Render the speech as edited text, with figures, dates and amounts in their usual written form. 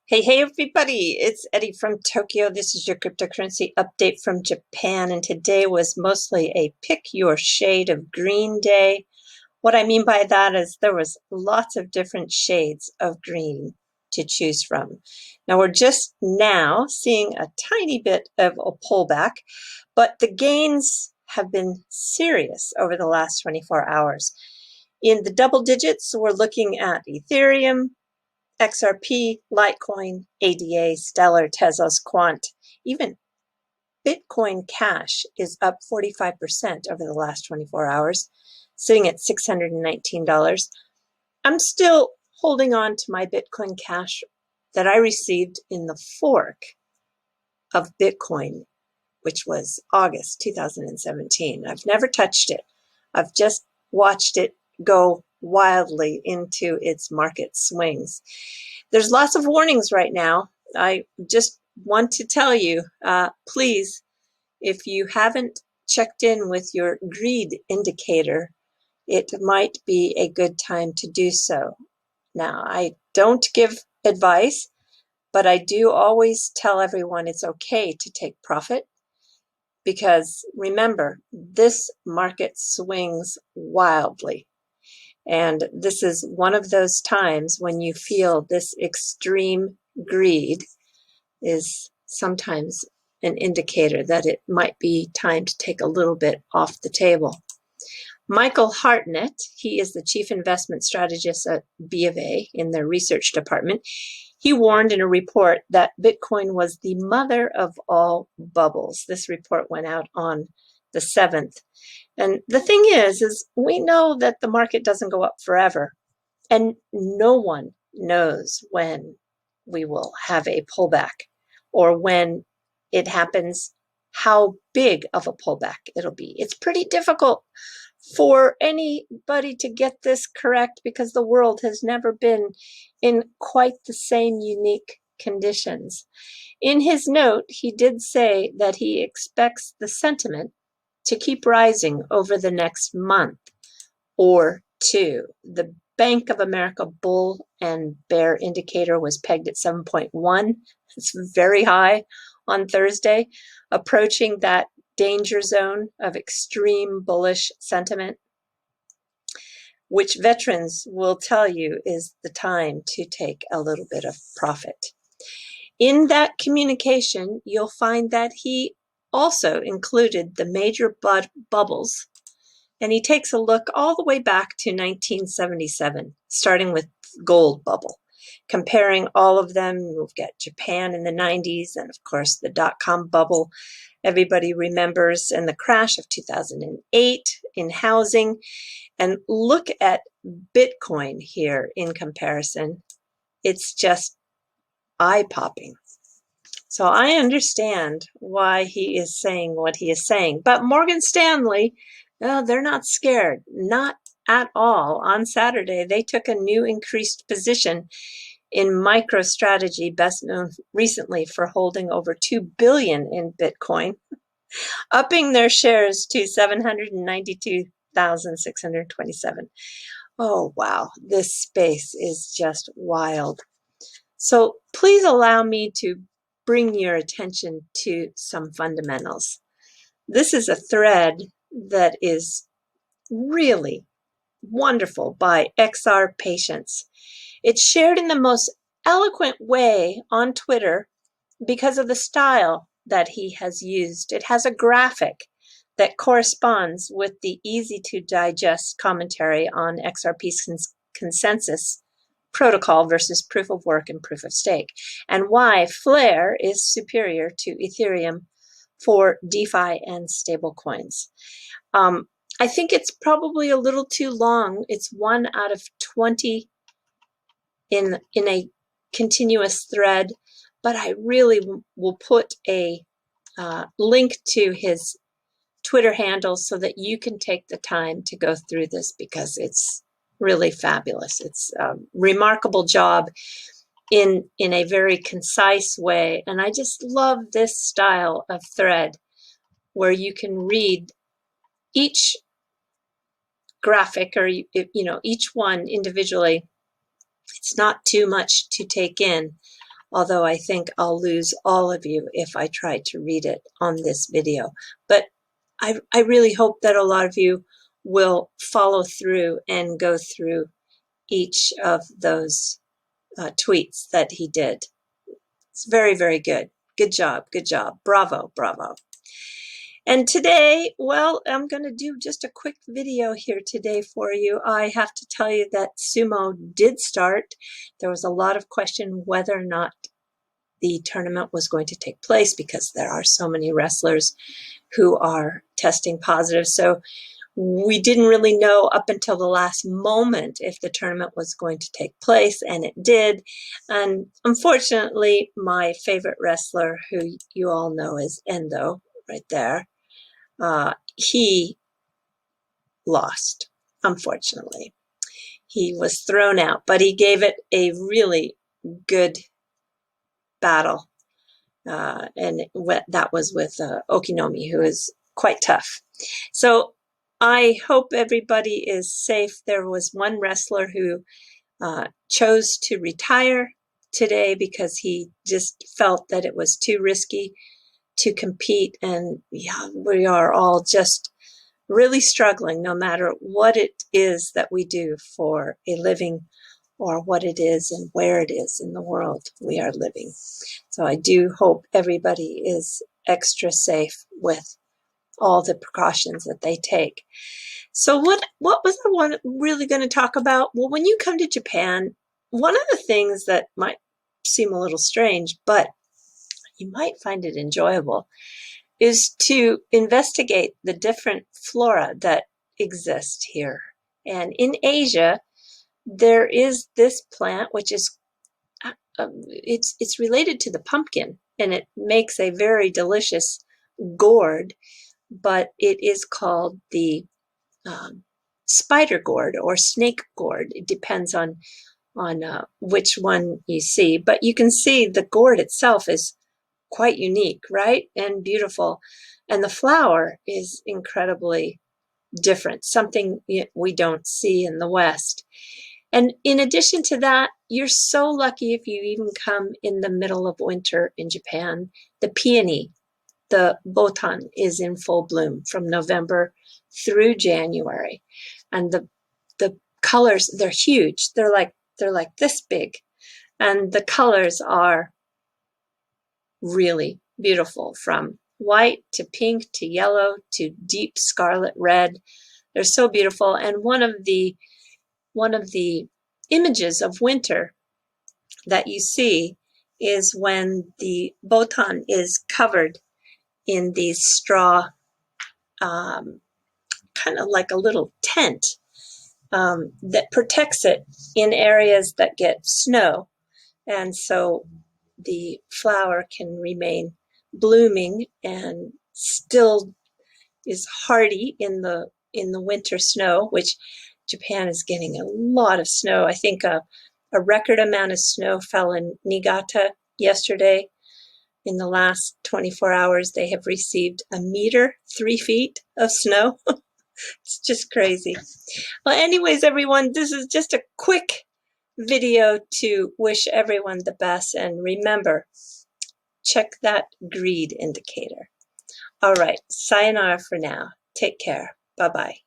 Hey, everybody, it's Eddie from Tokyo. This is your cryptocurrency update from Japan, and today was mostly a pick your shade of green day. What I mean by that is there was lots of different shades of green to choose from. Now we're just now seeing a tiny bit of a pullback, but the gains have been serious over the last 24 hours. In the double digits, we're looking at Ethereum, XRP, Litecoin, ADA, Stellar, Tezos, Quant, even Bitcoin Cash is up 45% over the last 24 hours, sitting at $619. I'm still holding on to my Bitcoin Cash that I received in the fork of Bitcoin, which was August 2017. I've never touched it. I've just watched it go wildly into its market swings. There's lots of warnings right now. I just want to tell you, please, if you haven't checked in with your greed indicator, it might be a good time to do so. Now, I don't give advice, but I do always tell everyone it's okay to take profit because remember, this market swings wildly. And this is one of those times when you feel this extreme greed is sometimes an indicator that it might be time to take a little bit off the table. Michael Hartnett, he is the chief investment strategist at B of A in their research department. He warned in a report that Bitcoin was the mother of all bubbles. This report went out on the 7th. And the thing is we know that the market doesn't go up forever. And no one knows when we will have a pullback or when it happens, how big of a pullback it'll be. It's pretty difficult for anybody to get this correct because the world has never been in quite the same unique conditions. In his note, he did say that he expects the sentiment to keep rising over the next month or two. The Bank of America bull and bear indicator was pegged at 7.1. It's very high on Thursday, approaching that danger zone of extreme bullish sentiment, which veterans will tell you is the time to take a little bit of profit. In that communication, you'll find that he also included the major bubbles, and he takes a look all the way back to 1977, starting with gold bubble, comparing all of them. We've got Japan in the 90s, and of course the dot-com bubble everybody remembers, and the crash of 2008 in housing. And look at Bitcoin here in comparison. It's just eye-popping. So I understand why he is saying what he is saying. But Morgan Stanley, no, they're not scared, not at all. On Saturday, they took a new increased position in MicroStrategy, best known recently for holding over $2 billion in Bitcoin, upping their shares to 792,627. Oh, wow, this space is just wild. So please allow me to bring your attention to some fundamentals. This is a thread that is really wonderful by XR Patience. It's shared in the most eloquent way on Twitter because of the style that he has used. It has a graphic that corresponds with the easy to digest commentary on XRP's consensus protocol versus proof of work and proof of stake, and why Flare is superior to Ethereum for DeFi and stablecoins. I think it's probably a little too long. It's 1 out of 20 in a continuous thread, but I really will put a link to his Twitter handle so that you can take the time to go through this because it's really fabulous. It's a remarkable job in a very concise way. And I just love this style of thread where you can read each graphic or each one individually. It's not too much to take in, although I think I'll lose all of you if I try to read it on this video. But I really hope that a lot of you will follow through and go through each of those tweets that he did. It's very, very good. Good job. Good job. Bravo. Bravo. And today, well, I'm going to do just a quick video here today for you. I have to tell you that sumo did start. There was a lot of question whether or not the tournament was going to take place because there are so many wrestlers who are testing positive. So we didn't really know up until the last moment if the tournament was going to take place, and it did. And unfortunately, my favorite wrestler, who you all know is Endo, right there, he lost, unfortunately. He was thrown out, but he gave it a really good battle. And that was with Okinomi, who is quite tough. So I hope everybody is safe. There was one wrestler who chose to retire today because he just felt that it was too risky to compete. And yeah, we are all just really struggling, no matter what it is that we do for a living or what it is and where it is in the world we are living. So I do hope everybody is extra safe with all the precautions that they take. So what was I really going to talk about? Well, when you come to Japan, one of the things that might seem a little strange, but you might find it enjoyable, is to investigate the different flora that exist here. And in Asia, there is this plant which is it's related to the pumpkin, and it makes a very delicious gourd, but it is called the spider gourd or snake gourd. It depends on which one you see, but you can see the gourd itself is quite unique, right? And beautiful. And the flower is incredibly different, something we don't see in the West. And in addition to that, you're so lucky if you even come in the middle of winter in Japan. The peony, the botan, is in full bloom from November through January. And the colors, they're huge. They're like this big. And the colors are really beautiful, from white to pink to yellow to deep scarlet red. They're so beautiful. And one of the images of winter that you see is when the botan is covered in these straw, kind of like a little tent that protects it in areas that get snow. And so the flower can remain blooming and still is hardy in the winter snow, which Japan is getting a lot of snow. I think a record amount of snow fell in Niigata yesterday. In the last 24 hours, they have received 1 meter, 3 feet of snow. It's just crazy. Well, anyways, everyone, this is just a quick video to wish everyone the best. And remember, check that greed indicator. All right, sayonara for now. Take care. Bye-bye.